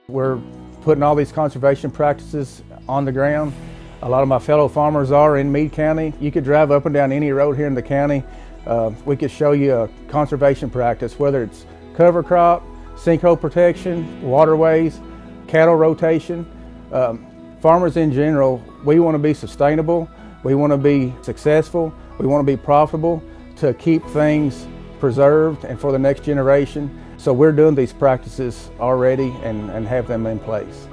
We're putting all these conservation practices on the ground. A lot of my fellow farmers are in Meade County. You could drive up and down any road here in the county. We could show you a conservation practice, whether it's cover crop, sinkhole protection, waterways, cattle rotation. Farmers in general, we want to be sustainable, we want to be successful, we want to be profitable to keep things preserved and for the next generation. So we're doing these practices already and have them in place.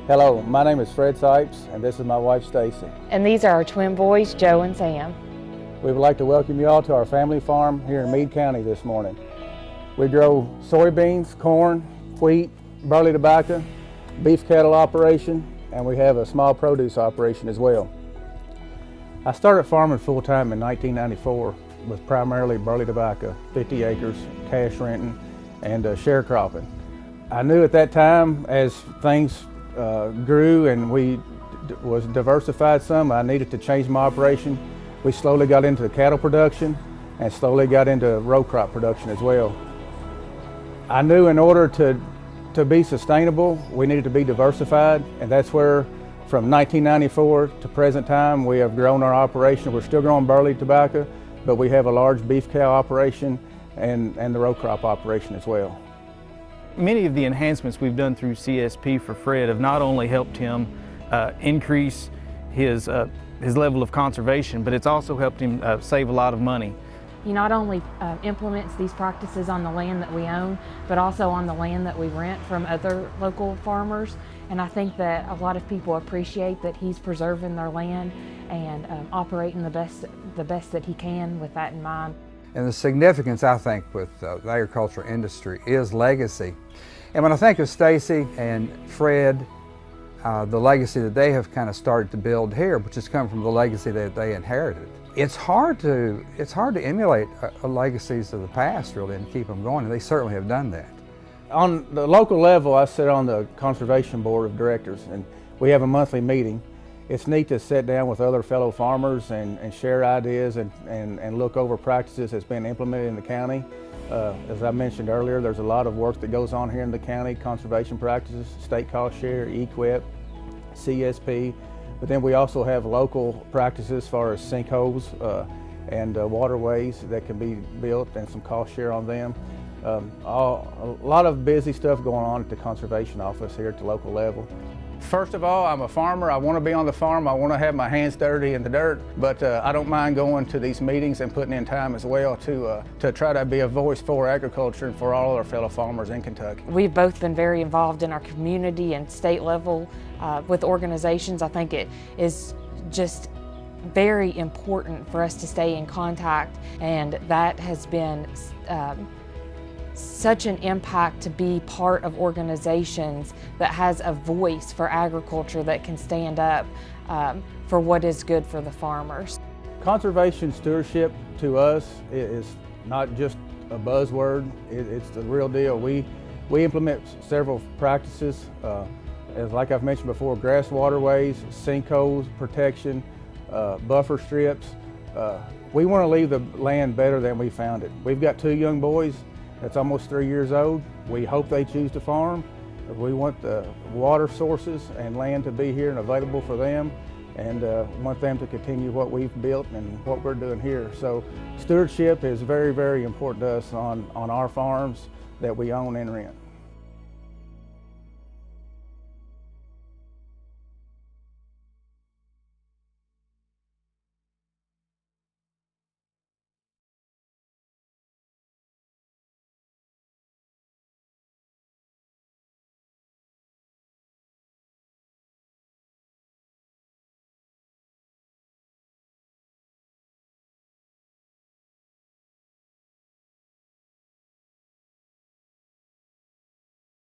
Hello, my name is Fred Sipes and this is my wife Stacy. And these are our twin boys, Joe and Sam. We would like to welcome you all to our family farm here in Meade County this morning. We grow soybeans, corn, wheat, burley tobacco, beef cattle operation, and we have a small produce operation as well. I started farming full-time in 1994 with primarily burley tobacco, 50 acres, cash renting, and sharecropping. I knew at that time as things grew and we was diversified some, I needed to change my operation. We slowly got into cattle production and slowly got into row crop production as well. I knew in order to be sustainable, we needed to be diversified, and that's where from 1994 to present time we have grown our operation. We're still growing burley tobacco, but we have a large beef cow operation and the row crop operation as well. Many of the enhancements we've done through CSP for Fred have not only helped him increase his level of conservation, but it's also helped him save a lot of money. He not only implements these practices on the land that we own, but also on the land that we rent from other local farmers. And I think that a lot of people appreciate that he's preserving their land and operating the best that he can with that in mind. And the significance, I think, with the agricultural industry is legacy. And when I think of Stacy and Fred, the legacy that they have kind of started to build here, which has come from the legacy that they inherited. It's hard to emulate legacies of the past, really, and keep them going, and they certainly have done that. On the local level, I sit on the Conservation Board of Directors, and we have a monthly meeting. It's neat to sit down with other fellow farmers and share ideas and look over practices that's been implemented in the county. As I mentioned earlier, there's a lot of work that goes on here in the county, conservation practices, state cost share, EQIP, CSP, but then we also have local practices as far as sinkholes and waterways that can be built and some cost share on them. A lot of busy stuff going on at the conservation office here at the local level. First of all, I'm a farmer. I want to be on the farm. I want to have my hands dirty in the dirt, but I don't mind going to these meetings and putting in time as well to try to be a voice for agriculture and for all our fellow farmers in Kentucky. We've both been very involved in our community and state level with organizations. I think it is just very important for us to stay in contact, and that has been such an impact to be part of organizations that has a voice for agriculture that can stand up for what is good for the farmers. Conservation stewardship to us is not just a buzzword, it's the real deal. We implement several practices, as like I've mentioned before, grass waterways, sinkholes, protection, buffer strips. We want to leave the land better than we found it. We've got two young boys that's almost 3 years old. We hope they choose to farm. We want the water sources and land to be here and available for them, and want them to continue what we've built and what we're doing here. So stewardship is very, very important to us on our farms that we own and rent.